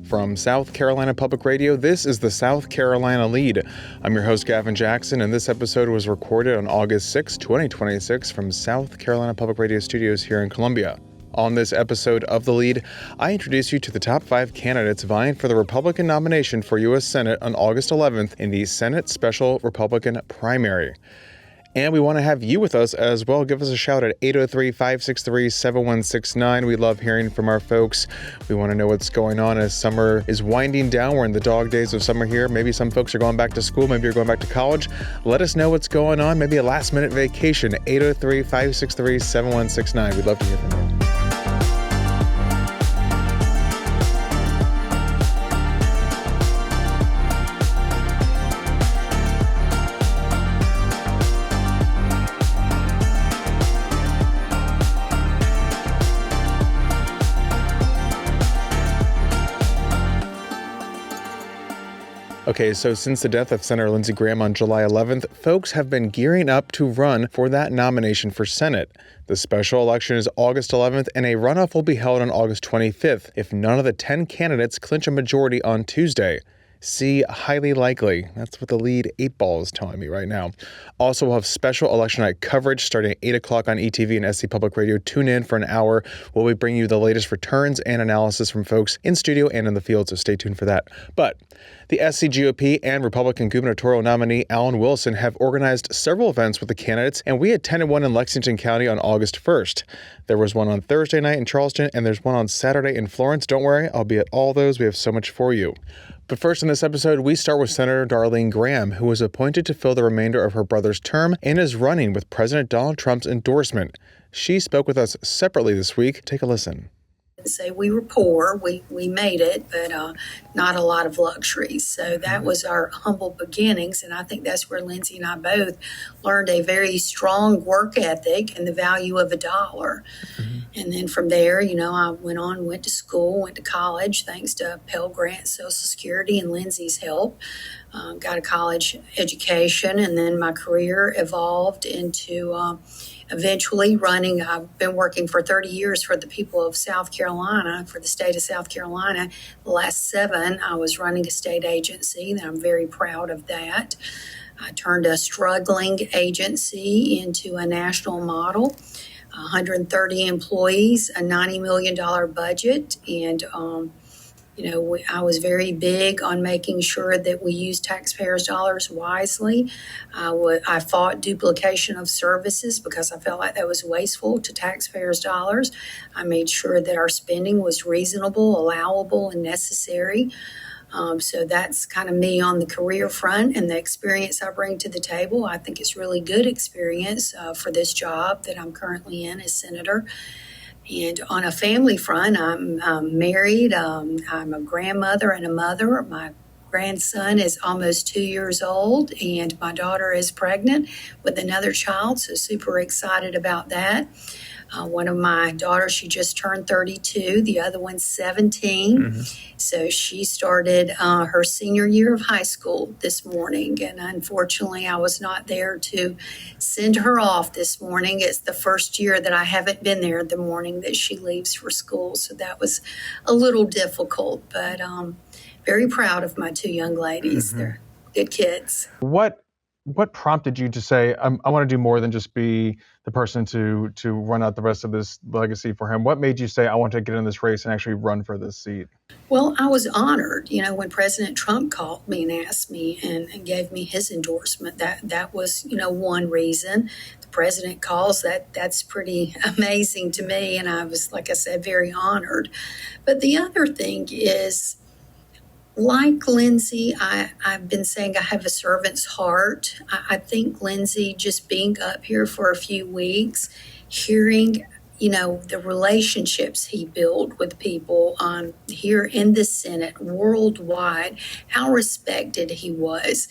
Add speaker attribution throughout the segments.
Speaker 1: From South Carolina Public Radio, this is the South Carolina Lede. I'm your host, Gavin Jackson, and this episode was recorded on August 6, 2026 from South Carolina Public Radio Studios here in Columbia. On this episode of The Lede, I introduce you to the top 5 candidates vying for the Republican nomination for U.S. Senate on August 11th in the Senate Special Republican Primary. And we want to have you with us as well. Give us a shout at 803-563-7169. We love hearing from our folks. We want to know what's going on as summer is winding down. We're in the dog days of summer here. Maybe some folks are going back to school. Maybe you're going back to college. Let us know what's going on. Maybe a last-minute vacation. 803-563-7169. We'd love to hear from you. Okay, so since the death of Senator Lindsey Graham on July 11th, folks have been gearing up to run for that nomination for Senate. The special election is August 11th, and a runoff will be held on August 25th if none of the 10 candidates clinch a majority on Tuesday. See, highly likely. That's what the lead 8-ball is telling me right now. Also, we'll have special election night coverage starting at 8 o'clock on ETV and SC Public Radio. Tune in for an hour where we bring you the latest returns and analysis from folks in studio and in the field, so stay tuned for that. But the SC GOP and Republican gubernatorial nominee Alan Wilson have organized several events with the candidates, and we attended one in Lexington County on August 1st. There was one on Thursday night in Charleston, and there's one on Saturday in Florence. Don't worry, I'll be at all those. We have so much for you. But first in this episode, we start with Senator Darlene Graham, who was appointed to fill the remainder of her brother's term and is running with President Donald Trump's endorsement. She spoke with us separately this week. Take a listen.
Speaker 2: Say we were poor, we made it, but not a lot of luxuries. So that was our humble beginnings, and I think that's where Lindsey and I both learned a very strong work ethic and the value of a dollar. Mm-hmm. And then from there, I went to school, went to college, thanks to Pell Grant, Social Security, and Lindsey's help. Got a college education, and then my career evolved into eventually running. I've been working for 30 years for the people of South Carolina, for the state of South Carolina. The last 7, I was running a state agency, and I'm very proud of that. I turned a struggling agency into a national model. 130 employees, a $90 million budget, and I was very big on making sure that we use taxpayers' dollars wisely. I fought duplication of services because I felt like that was wasteful to taxpayers' dollars. I made sure that our spending was reasonable, allowable, and necessary. So that's kind of me on the career front and the experience I bring to the table. I think it's really good experience for this job that I'm currently in as senator. And on a family front, I'm married. I'm a grandmother and a mother. My grandson is almost 2 years old, and my daughter is pregnant with another child, so super excited about that. One of my daughters, she just turned 32. The other one's 17. Mm-hmm. So she started her senior year of high school this morning. And unfortunately, I was not there to send her off this morning. It's the first year that I haven't been there the morning that she leaves for school. So that was a little difficult, but very proud of my 2 young ladies. Mm-hmm. They're good kids.
Speaker 1: What prompted you to say, I want to do more than just be the person to run out the rest of this legacy for him? What made you say, I want to get in this race and actually run for this seat?
Speaker 2: Well, I was honored, when President Trump called me and asked me and gave me his endorsement. That was, one reason. The president calls, that's pretty amazing to me. And I was, like I said, very honored. But the other thing is, like Lindsey, I've been saying I have a servant's heart. I think Lindsey, just being up here for a few weeks, hearing, the relationships he built with people here in the Senate, worldwide, how respected he was.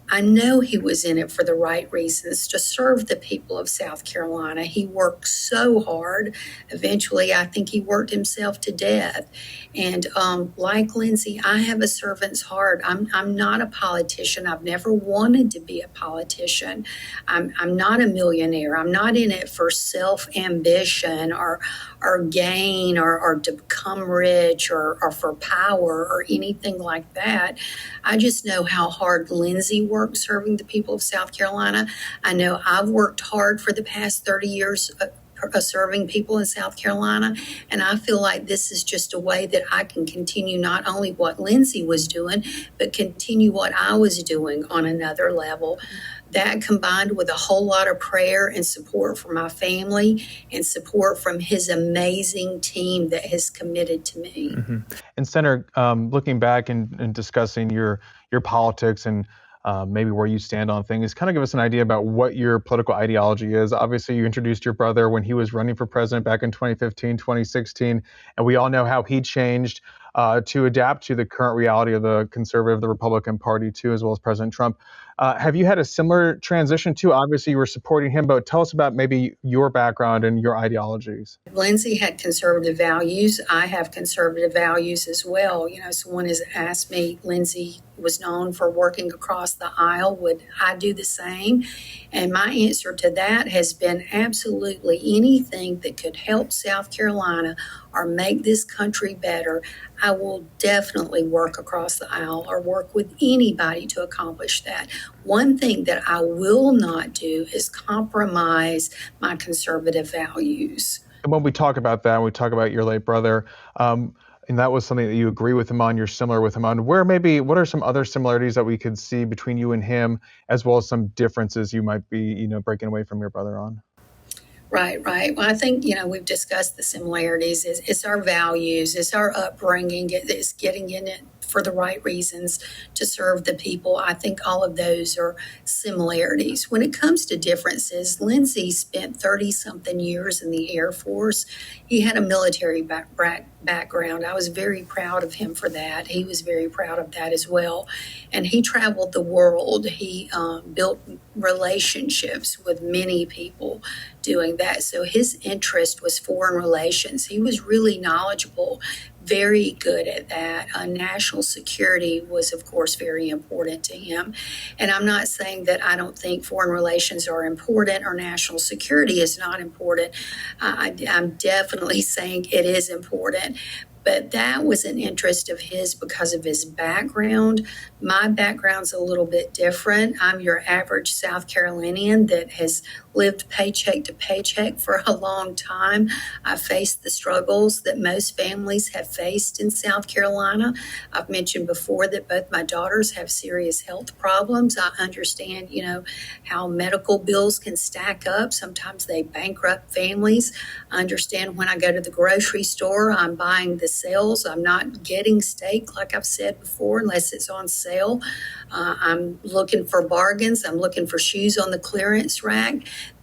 Speaker 2: I know he was in it for the right reasons, to serve the people of South Carolina. He worked so hard. Eventually, I think he worked himself to death. And like Lindsay, I have a servant's heart. I'm not a politician. I've never wanted to be a politician. I'm not a millionaire. I'm not in it for self-ambition or gain or to become rich or for power or anything like that. I just know how hard Lindsay worked serving the people of South Carolina. I know I've worked hard for the past 30 years serving people in South Carolina, and I feel like this is just a way that I can continue not only what Lindsay was doing, but continue what I was doing on another level. That combined with a whole lot of prayer and support from my family and support from his amazing team that has committed to me.
Speaker 1: Mm-hmm. And Senator, looking back and discussing your politics and maybe where you stand on things, kind of give us an idea about what your political ideology is. Obviously, you introduced your brother when he was running for president back in 2015, 2016, and we all know how he changed to adapt to the current reality of the conservative, the Republican Party too, as well as President Trump. Have you had a similar transition too? Obviously, you were supporting him, but tell us about maybe your background and your ideologies.
Speaker 2: Lindsay had conservative values. I have conservative values as well. Someone has asked me, Lindsay was known for working across the aisle. Would I do the same? And my answer to that has been absolutely anything that could help South Carolina or make this country better. I will definitely work across the aisle or work with anybody to accomplish that. One thing that I will not do is compromise my conservative values.
Speaker 1: And when we talk about that, we talk about your late brother, and that was something that you agree with him on, you're similar with him on. What are some other similarities that we could see between you and him, as well as some differences you might be, breaking away from your brother on?
Speaker 2: Right. Well, I think, we've discussed the similarities. It's our values, it's our upbringing, it's getting in it for the right reasons to serve the people. I think all of those are similarities. When it comes to differences, Lindsay spent 30-something years in the Air Force. He had a military background. I was very proud of him for that. He was very proud of that as well. And he traveled the world. He built relationships with many people doing that. So his interest was foreign relations. He was really knowledgeable, very good at that. National security was, of course, very important to him. And I'm not saying that I don't think foreign relations are important or national security is not important. I'm definitely saying it is important. But that was an interest of his because of his background. My background's a little bit different. I'm your average South Carolinian that has lived paycheck to paycheck for a long time. I faced the struggles that most families have faced in South Carolina. I've mentioned before that both my daughters have serious health problems. I understand, how medical bills can stack up. Sometimes they bankrupt families. I understand when I go to the grocery store, I'm buying the sales. I'm not getting steak, like I've said before, unless it's on sale. I'm looking for bargains. I'm looking for shoes on the clearance rack.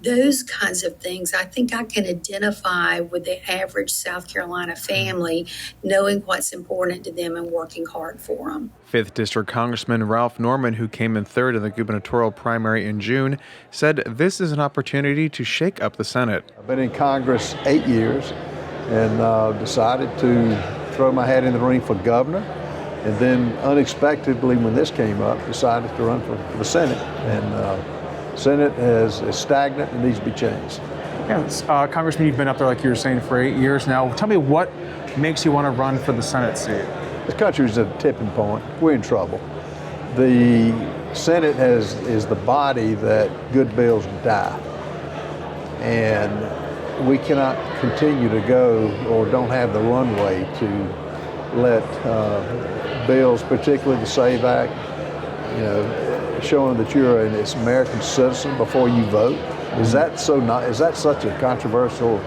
Speaker 2: Those kinds of things, I think I can identify with the average South Carolina family, knowing what's important to them and working hard for them.
Speaker 1: 5th District Congressman Ralph Norman, who came in third in the gubernatorial primary in June, said this is an opportunity to shake up the Senate.
Speaker 3: I've been in Congress 8 years and decided to throw my hat in the ring for governor. And then unexpectedly, when this came up, decided to run for the Senate. And Senate is stagnant and needs to be changed.
Speaker 1: Yeah, Congressman, you've been up there, like you were saying, for 8 years now. Tell me what makes you want to run for the Senate seat?
Speaker 3: This country is at a tipping point. We're in trouble. The Senate is the body that good bills die. And we cannot continue to go or don't have the runway to let bills, particularly the SAVE Act, showing that you're an American citizen before you vote. Is that such a controversial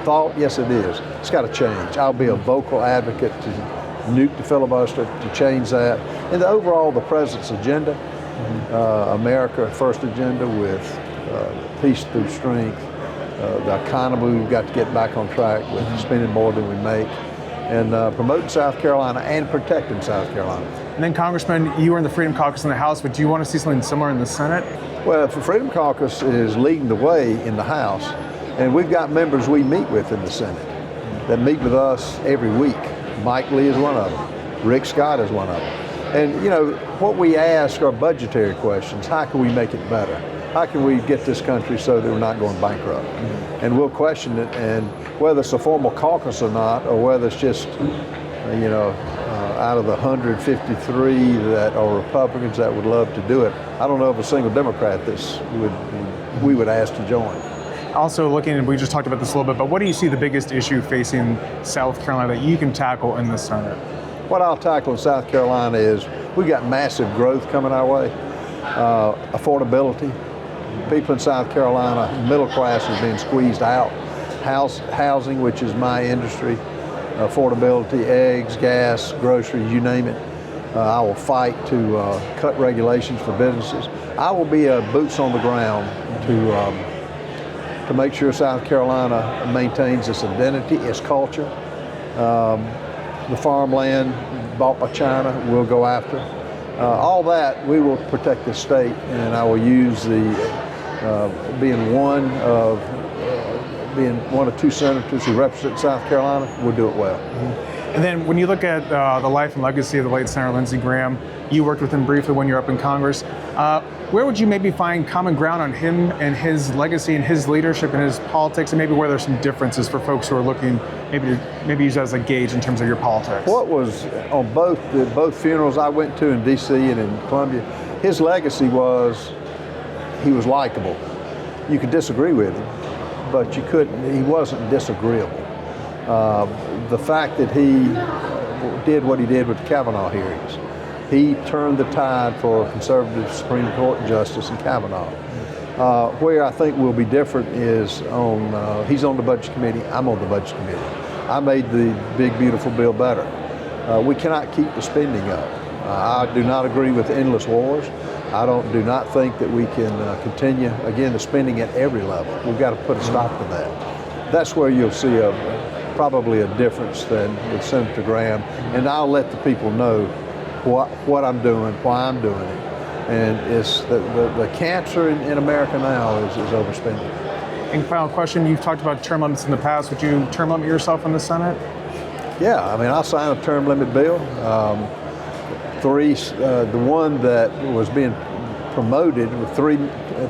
Speaker 3: thought? Yes, it is. It's got to change. I'll be a vocal advocate to nuke the filibuster, to change that. And the president's agenda, America First agenda with peace through strength, the economy, we've got to get back on track with spending more than we make, and promoting South Carolina and protecting South Carolina.
Speaker 1: And then, Congressman, you were in the Freedom Caucus in the House, but do you want to see something similar in the Senate?
Speaker 3: Well, the Freedom Caucus is leading the way in the House, and we've got members we meet with in the Senate that meet with us every week. Mike Lee is one of them. Rick Scott is one of them. And, you know, what we ask are budgetary questions. How can we make it better? How can we get this country so that we're not going bankrupt? And we'll question it, and whether it's a formal caucus or not, or whether it's just, out of the 153 that are Republicans that would love to do it, I don't know of a single Democrat we would ask to join.
Speaker 1: Also looking, we just talked about this a little bit, but what do you see the biggest issue facing South Carolina that you can tackle in the Senate?
Speaker 3: What I'll tackle in South Carolina is we've got massive growth coming our way, affordability. People in South Carolina, middle class is being squeezed out. Housing, which is my industry, affordability, eggs, gas, groceries, you name it. I will fight to cut regulations for businesses. I will be a boots on the ground to make sure South Carolina maintains its identity, its culture. The farmland bought by China, we'll go after. All that, we will protect the state, and I will use being one of two senators who represent South Carolina, we'll do it well.
Speaker 1: And then when you look at the life and legacy of the late Senator Lindsey Graham, you worked with him briefly when you were up in Congress. Where would you maybe find common ground on him and his legacy and his leadership and his politics, and maybe where there's some differences for folks who are looking maybe use that as a gauge in terms of your politics?
Speaker 3: What was on both funerals I went to in D.C. and in Columbia, his legacy was he was likable. You could disagree with him, but he wasn't disagreeable. The fact that he did what he did with the Kavanaugh hearings, he turned the tide for conservative Supreme Court justice in Kavanaugh. Where I think we'll be different is he's on the Budget Committee, I'm on the Budget Committee. I made the big, beautiful bill better. We cannot keep the spending up. I do not agree with endless wars. I do not think that we can continue, again, the spending at every level. We've got to put a stop to that. That's where you'll see probably a difference than with Senator Graham, and I'll let the people know what I'm doing, why I'm doing it. And it's the cancer in America now is overspending.
Speaker 1: And final question, you've talked about term limits in the past. Would you term limit yourself in the Senate?
Speaker 3: Yeah, I mean, I'll sign a term limit bill. The one that was being promoted with 3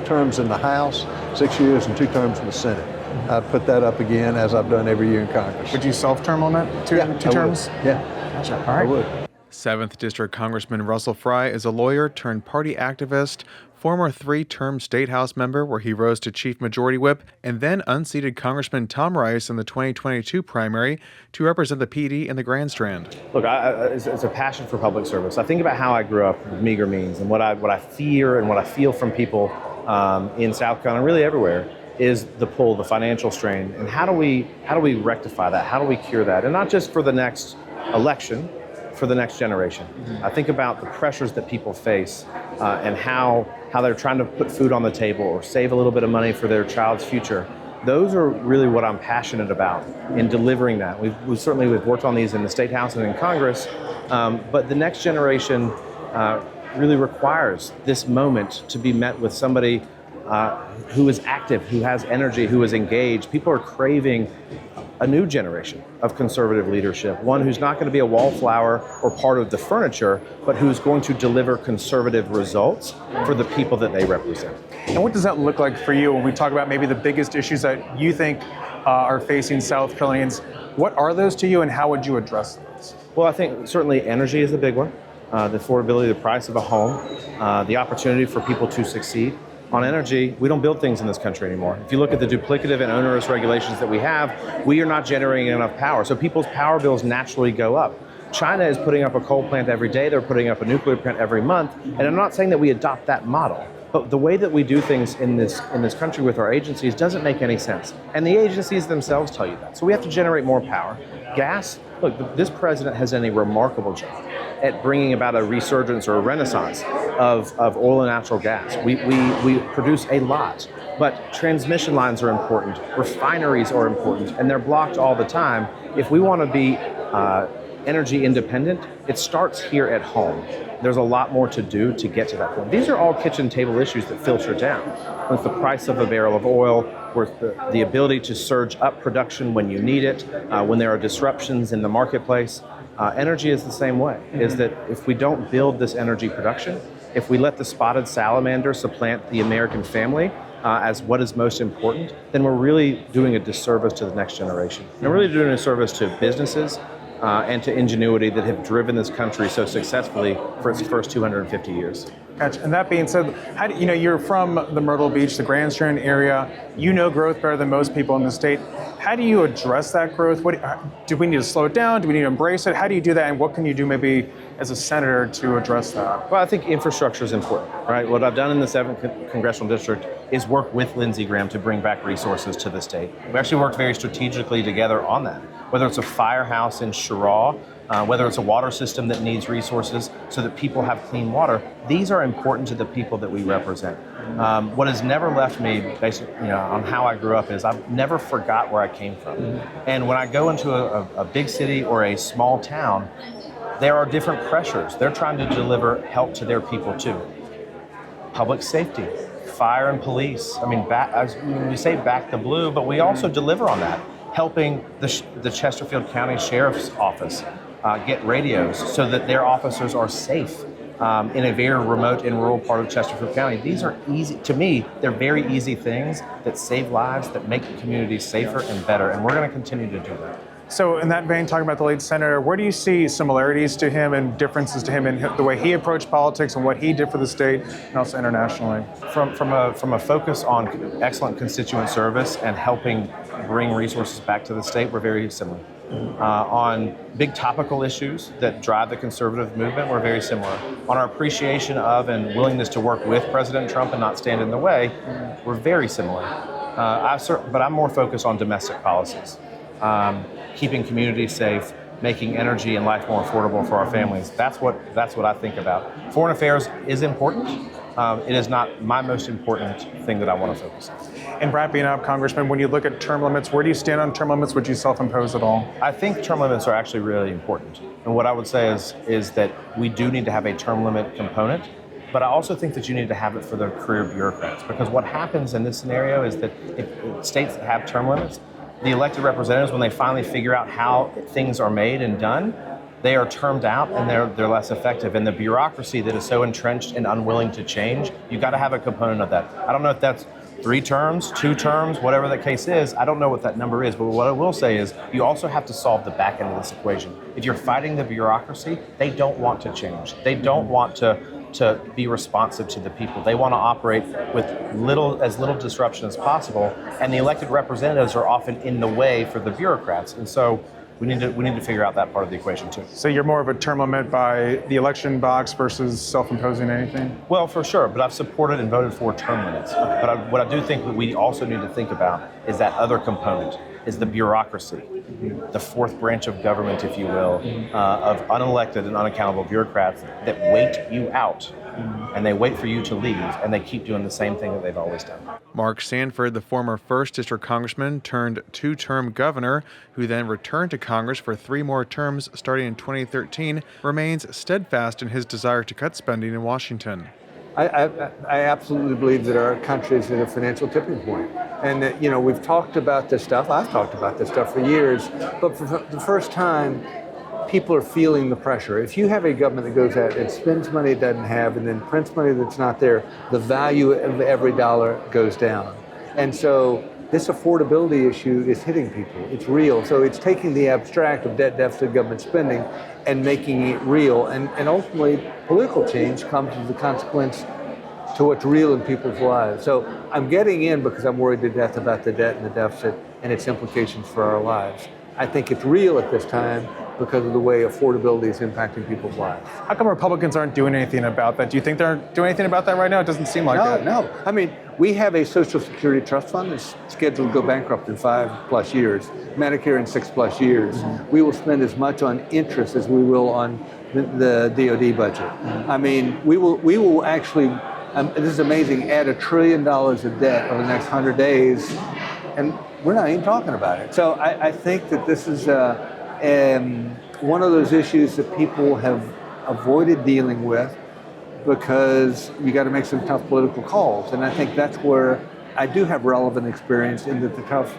Speaker 3: terms in the House, 6 years and 2 terms in the Senate. I'd put that up again as I've done every year in Congress.
Speaker 1: Would you self-term limit two terms?
Speaker 3: Yeah.
Speaker 1: Gotcha. All right.
Speaker 3: I would.
Speaker 1: 7th District Congressman Russell Fry is a lawyer turned party activist, former 3-term State House member where he rose to Chief Majority Whip, and then unseated Congressman Tom Rice in the 2022 primary to represent the PD in the Grand Strand.
Speaker 4: Look, it's a passion for public service. I think about how I grew up with meager means and what I fear and what I feel from people in South Carolina, really everywhere, is the pull, the financial strain, and how do we rectify that? How do we cure that? And not just for the next election, for the next generation. I think about the pressures that people face and how they're trying to put food on the table or save a little bit of money for their child's future. Those are really what I'm passionate about in delivering that. We've certainly worked on these in the State House and in Congress, but the next generation really requires this moment to be met with somebody who is active, who has energy, who is engaged. People are craving a new generation of conservative leadership, one who's not going to be a wallflower or part of the furniture, but who's going to deliver conservative results for the people that they represent.
Speaker 1: And what does that look like for you when we talk about maybe the biggest issues that you think are facing South Carolinians? What are those to you, and how would you address those?
Speaker 4: Well, I think certainly energy is a big one. The affordability, the price of a home, the opportunity for people to succeed. On energy, we don't build things in this country anymore. If you look at the duplicative and onerous regulations that we have, we are not generating enough power. So people's power bills naturally go up. China is putting up a coal plant every day. They're putting up a nuclear plant every month. And I'm not saying that we adopt that model, but the way that we do things in this country with our agencies doesn't make any sense. And the agencies themselves tell you that. So we have to generate more power. Gas, look, this president has done a remarkable job at bringing about a resurgence or a renaissance of oil and natural gas. We produce a lot, but transmission lines are important, refineries are important, and they're blocked all the time. If we want to be energy independent, it starts here at home. There's a lot more to do to get to that point. These are all kitchen table issues that filter down. With the price of a barrel of oil, with the ability to surge up production when you need it, when there are disruptions in the marketplace. Energy is the same way, is that if we don't build this energy production, if we let the spotted salamander supplant the American family as what is most important, then we're really doing a disservice to the next generation. And we're really doing a service to businesses and to ingenuity that have driven this country so successfully for its first 250 years.
Speaker 1: Gotcha. And that being said, how do, you're from the Myrtle Beach, the Grand Strand area. You know growth better than most people in the state. How do you address that growth? Do we need to slow it down? Do we need to embrace it? How do you do that? And what can you do maybe as a senator to address that?
Speaker 4: Well, I think infrastructure is important, right? What I've done in the 7th Congressional District is work with Lindsey Graham to bring back resources to the state. We actually worked very strategically together on that, whether it's a firehouse in Cheraw, whether it's a water system that needs resources so that people have clean water. These are important to the people that we represent. What has never left me, basically, on how I grew up, is I've never forgot where I came from. And when I go into a big city or a small town, there are different pressures. They're trying to deliver help to their people too. Public safety, fire and police. I mean, we say back the blue, but we also deliver on that, helping the Chesterfield County Sheriff's Office get radios so that their officers are safe in a very remote and rural part of Chesterfield County. These are easy, to me, they're very easy things that save lives, that make communities safer and better, and we're going to continue to do that.
Speaker 1: So in that vein, talking about the late senator, where do you see similarities to him and differences to him in the way he approached politics and what he did for the state and also internationally?
Speaker 4: From a focus on excellent constituent service and helping bring resources back to the state, we're very similar. On big topical issues that drive the conservative movement, we're very similar. On our appreciation of and willingness to work with President Trump and not stand in the way, we're very similar. But I'm more focused on domestic policies. Keeping communities safe, making energy and life more affordable for our families. That's what I think about. Foreign affairs is important. It is not my most important thing that I want to focus on.
Speaker 1: And wrapping up, Congressman, when you look at term limits, where do you stand on term limits? Would you self-impose at all?
Speaker 4: I think term limits are actually really important. And what I would say is that we do need to have a term limit component, but I also think that you need to have it for the career bureaucrats. Because what happens in this scenario is that if states that have term limits, the elected representatives, when they finally figure out how things are made and done, they are termed out and they're less effective. And the bureaucracy that is so entrenched and unwilling to change, you've got to have a component of that. I don't know if that's 3 terms, 2 terms, whatever the case is. I don't know what that number is, but what I will say is you also have to solve the back end of this equation. If you're fighting the bureaucracy, they don't want to change. They don't want to be responsive to the people. They want to operate with as little disruption as possible, and the elected representatives are often in the way for the bureaucrats. And so we need to figure out that part of the equation too.
Speaker 1: So you're more of a term limit by the election box versus self-imposing anything?
Speaker 4: Well, for sure, but I've supported and voted for term limits. But what I do think that we also need to think about is that other component, is the bureaucracy, the fourth branch of government, if you will, of unelected and unaccountable bureaucrats that wait you out. And they wait for you to leave, and they keep doing the same thing that they've always done.
Speaker 1: Mark Sanford, the former 1st District Congressman turned 2-term governor, who then returned to Congress for 3 more terms starting in 2013, remains steadfast in his desire to cut spending in Washington.
Speaker 3: I absolutely believe that our country is at a financial tipping point. And that, we've talked about this stuff. I've talked about this stuff for years. But for the first time, people are feeling the pressure. If you have a government that goes out and spends money it doesn't have and then prints money that's not there, the value of every dollar goes down. And so this affordability issue is hitting people. It's real. So it's taking the abstract of debt deficit government spending and making it real. And ultimately, political change comes as a consequence to what's real in people's lives. So I'm getting in because I'm worried to death about the debt and the deficit and its implications for our lives. I think it's real at this time because of the way affordability is impacting people's lives.
Speaker 1: How come Republicans aren't doing anything about that? Do you think they're doing anything about that right now? It doesn't seem like it.
Speaker 3: No. I mean, we have a Social Security trust fund that's scheduled to go bankrupt in 5+ years, Medicare in 6+ years. Mm-hmm. We will spend as much on interest as we will on the DOD budget. Mm-hmm. I mean, we will actually, this is amazing, add $1 trillion of debt over the next 100 days, and we're not even talking about it. So I think that this is, one of those issues that people have avoided dealing with because you got to make some tough political calls. And I think that's where I do have relevant experience in that the tough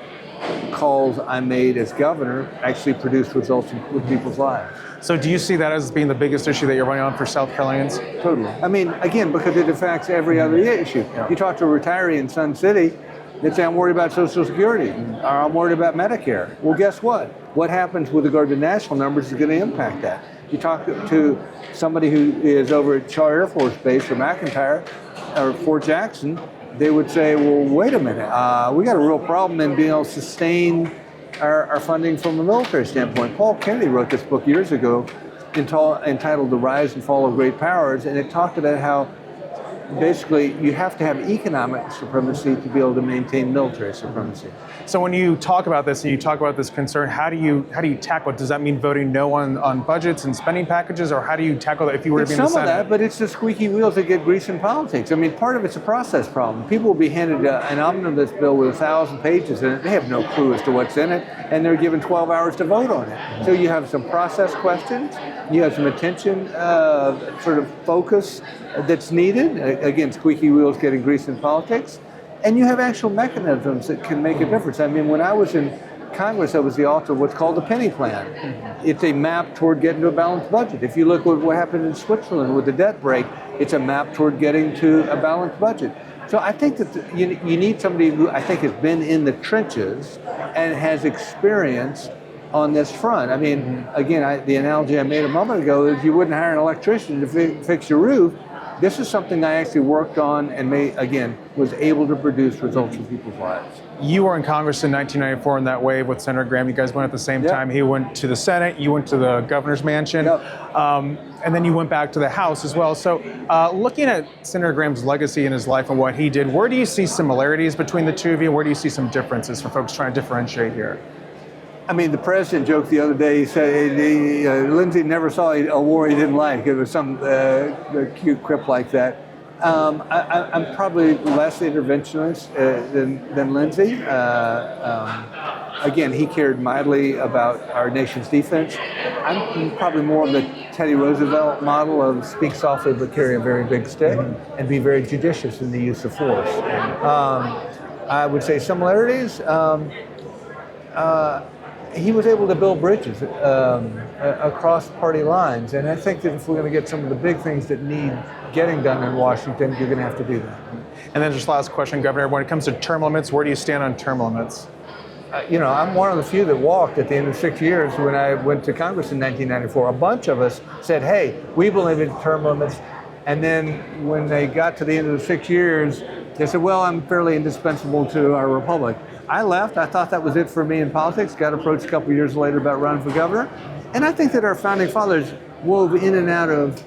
Speaker 3: calls I made as governor actually produced results with people's lives.
Speaker 1: So do you see that as being the biggest issue that you're running on for South Carolinians?
Speaker 3: Totally. I mean, again, because it affects every other issue. Yeah. You talk to a retiree in Sun City, they say, I'm worried about Social Security, or I'm worried about Medicare. Well, guess what? What happens with regard to national numbers is going to impact that. You talk to somebody who is over at Shaw Air Force Base or McIntyre or Fort Jackson, they would say, well, wait a minute, we got a real problem in being able to sustain our funding from a military standpoint. Paul Kennedy wrote this book years ago entitled The Rise and Fall of Great Powers, and it talked about how basically you have to have economic supremacy to be able to maintain military supremacy.
Speaker 1: So when you talk about this and you talk about this concern, how do you tackle it? Does that mean voting no on budgets and spending packages, or how do you tackle that if you were to be in the Senate?
Speaker 3: Some of that, but it's the squeaky wheels that get grease in politics. I mean, part of it's a process problem. People will be handed an omnibus bill with 1,000 pages in it. They have no clue as to what's in it, and they're given 12 hours to vote on it. So you have some process questions, you have some attention, sort of focus that's needed. Again, squeaky wheels getting grease in politics. And you have actual mechanisms that can make a difference. I mean, when I was in Congress, I was the author of what's called the penny plan. It's a map toward getting to a balanced budget. If you look at what happened in Switzerland with the debt break, it's a map toward getting to a balanced budget. So I think that you need somebody who I think has been in the trenches and has experience on this front. I mean, again, the analogy I made a moment ago is you wouldn't hire an electrician to fix your roof. This is something I actually worked on and was able to produce results in people's lives.
Speaker 1: You were in Congress in 1994 in that wave with Senator Graham. You guys went at the same time. He went to the Senate, you went to the governor's mansion, and then you went back to the House as well. So looking at Senator Graham's legacy in his life and what he did, where do you see similarities between the two of you? Where do you see some differences for folks trying to differentiate here?
Speaker 3: I mean, the president joked the other day, he said Lindsey never saw a war he didn't like. It was some cute quip like that. I'm probably less interventionist than Lindsey. Again, he cared mightily about our nation's defense. I'm probably more of the Teddy Roosevelt model of speak softly but carry a very big stick and be very judicious in the use of force. I would say similarities. He was able to build bridges across party lines, and I think that if we're going to get some of the big things that need getting done in Washington, you're going to have to do that.
Speaker 1: And then just last question, Governor, when it comes to term limits, where do you stand on term limits?
Speaker 3: I'm one of the few that walked at the end of 6 years when I went to Congress in 1994. A bunch of us said, hey, we believe in term limits. And then when they got to the end of the 6 years, they said, well, I'm fairly indispensable to our republic. I left. I thought that was it for me in politics. Got approached a couple of years later about running for governor. And I think that our founding fathers wove in and out of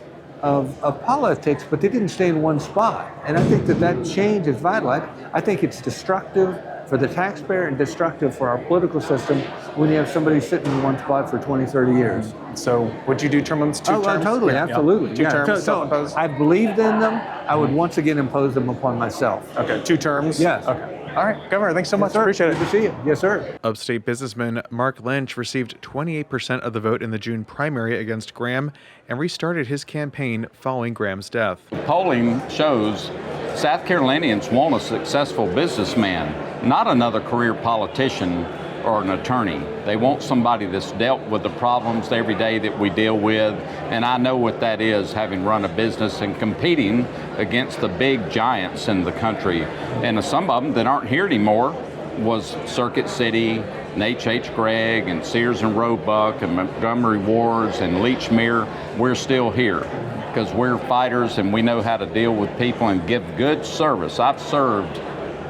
Speaker 3: politics, but they didn't stay in one spot. And I think that change is vital. I think it's destructive for the taxpayer and destructive for our political system when you have somebody sitting in one spot for 20, 30 years.
Speaker 1: So would you do term limits, two terms?
Speaker 3: Totally, absolutely.
Speaker 1: Two terms, self-imposed?
Speaker 3: I believed in them. I would once again impose them upon myself.
Speaker 1: Okay, 2 terms?
Speaker 3: Yes.
Speaker 1: Okay. All right, Governor, thanks so much.
Speaker 3: Sir.
Speaker 1: Appreciate it.
Speaker 3: Good to see you. Yes, sir.
Speaker 1: Upstate businessman Mark Lynch received 28% of the vote in the June primary against Graham and restarted his campaign following Graham's death.
Speaker 5: Polling shows South Carolinians want a successful businessman, not another career politician or an attorney. They want somebody that's dealt with the problems every day that we deal with, and I know what that is, having run a business and competing against the big giants in the country. And some of them that aren't here anymore was Circuit City, and H.H. Gregg, and Sears and Roebuck, and Montgomery Wards, and Leachmere. We're still here because we're fighters and we know how to deal with people and give good service. I've served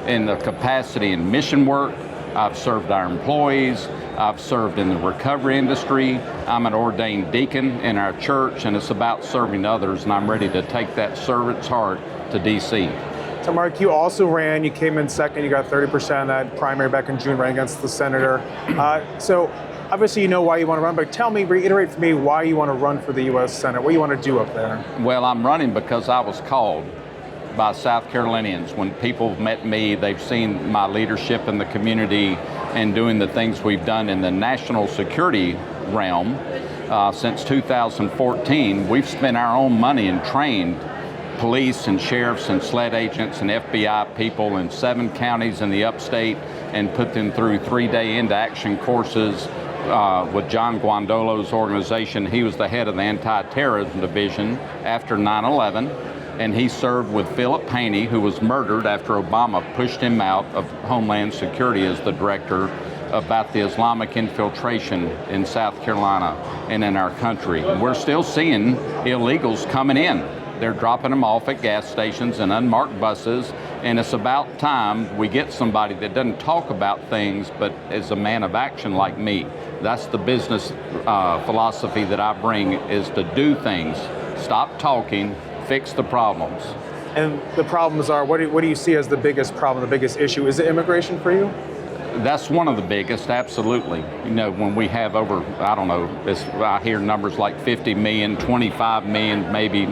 Speaker 5: in the capacity in mission work. I've served our employees. I've served in the recovery industry. I'm an ordained deacon in our church, and it's about serving others, and I'm ready to take that servant's heart to D.C.
Speaker 1: So, Mark, you also ran. You came in second. You got 30% of that primary back in June, ran against the senator. So, obviously, you know why you want to run, but reiterate for me why you want to run for the U.S. Senate. What do you want to do up there?
Speaker 5: Well, I'm running because I was called by South Carolinians. When people have met me, they've seen my leadership in the community and doing the things we've done in the national security realm. since 2014, we've spent our own money and trained police and sheriffs and SLED agents and FBI people in 7 counties in the upstate and put them through 3-day into-action courses with John Guandolo's organization. He was the head of the anti-terrorism division after 9/11, and he served with Philip Haney, who was murdered after Obama pushed him out of Homeland Security as the director about the Islamic infiltration in South Carolina and in our country. And we're still seeing illegals coming in. They're dropping them off at gas stations and unmarked buses, and it's about time we get somebody that doesn't talk about things but is a man of action like me. That's the business philosophy that I bring, is to do things, stop talking, fix the problems.
Speaker 1: And the problems are, what do you see as the biggest problem, the biggest issue? Is it immigration for you?
Speaker 5: That's one of the biggest, absolutely. You know, when we have over, I don't know, I hear numbers like 50 million, 25 million, maybe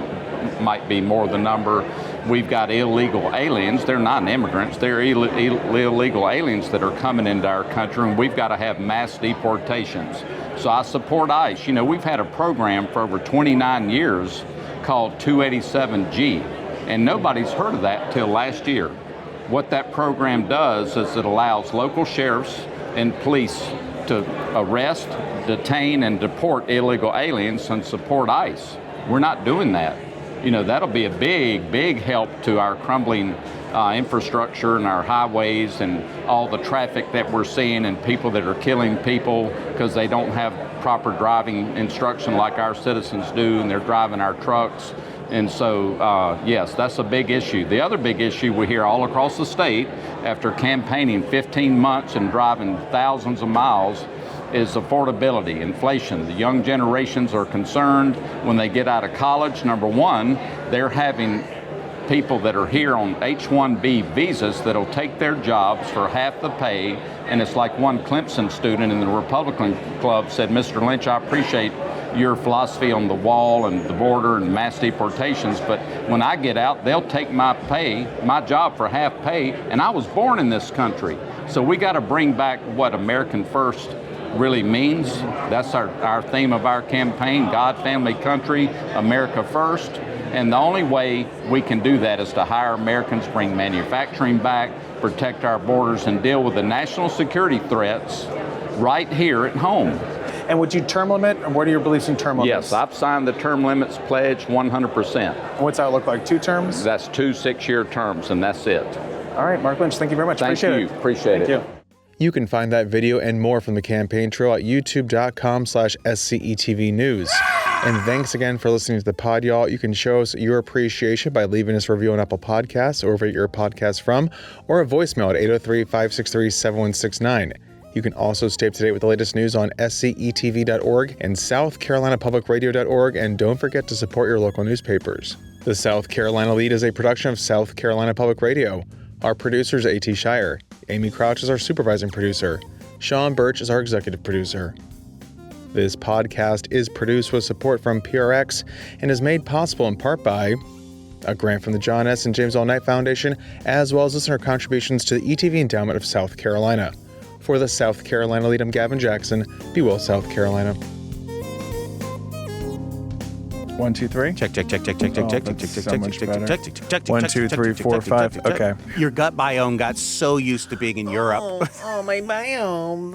Speaker 5: might be more the number. We've got illegal aliens. They're not immigrants. They're illegal aliens that are coming into our country, and we've got to have mass deportations. So I support ICE. You know, we've had a program for over 29 years called 287G, and nobody's heard of that till last year. What that program does is it allows local sheriffs and police to arrest, detain, and deport illegal aliens and support ICE. We're not doing that. You know, that'll be a big, big help to our crumbling infrastructure and our highways and all the traffic that we're seeing, and people that are killing people because they don't have proper driving instruction like our citizens do, and they're driving our trucks. And so, yes, that's a big issue. The other big issue we hear all across the state after campaigning 15 months and driving thousands of miles is affordability, inflation. The young generations are concerned when they get out of college. Number one, they're having people that are here on H-1B visas that'll take their jobs for half the pay. And it's like one Clemson student in the Republican Club said, "Mr. Lynch, I appreciate your philosophy on the wall and the border and mass deportations, but when I get out, they'll take my pay, my job for half pay, and I was born in this country." So we got to bring back what American First really means. That's our theme of our campaign: God, family, country, America first. And the only way we can do that is to hire Americans, bring manufacturing back, protect our borders, and deal with the national security threats right here at home.
Speaker 1: And would you term limit, or what are your beliefs in term limits?
Speaker 5: Yes, I've signed the term limits pledge 100%.
Speaker 1: And what's that look like, 2 terms?
Speaker 5: That's 2 6-year terms, and that's it.
Speaker 1: All right, Mark Lynch, thank you very much. Appreciate it.
Speaker 5: Appreciate it.
Speaker 1: Thank you. You can find that video and more from the campaign trail at youtube.com/SCETV News. And thanks again for listening to the pod, y'all. You can show us your appreciation by leaving us a review on Apple Podcasts or wherever your podcast from, or a voicemail at 803-563-7169. You can also stay up to date with the latest news on SCETV.org and SouthCarolinaPublicRadio.org, and don't forget to support your local newspapers. The South Carolina Lede is a production of South Carolina Public Radio. Our producer is A.T. Shire. Amy Crouch is our supervising producer. Sean Birch is our executive producer. This podcast is produced with support from PRX and is made possible in part by a grant from the John S. and James L. Knight Foundation, as well as listener contributions to the ETV Endowment of South Carolina. For the South Carolina Lede, I'm Gavin Jackson. Be well, South Carolina.
Speaker 6: 1, 2, 3.
Speaker 7: Check.
Speaker 6: That's so much better. 1, 2, 3, 4, 5. Okay.
Speaker 7: Your gut biome got so used to being in Europe.
Speaker 8: Oh, my biome.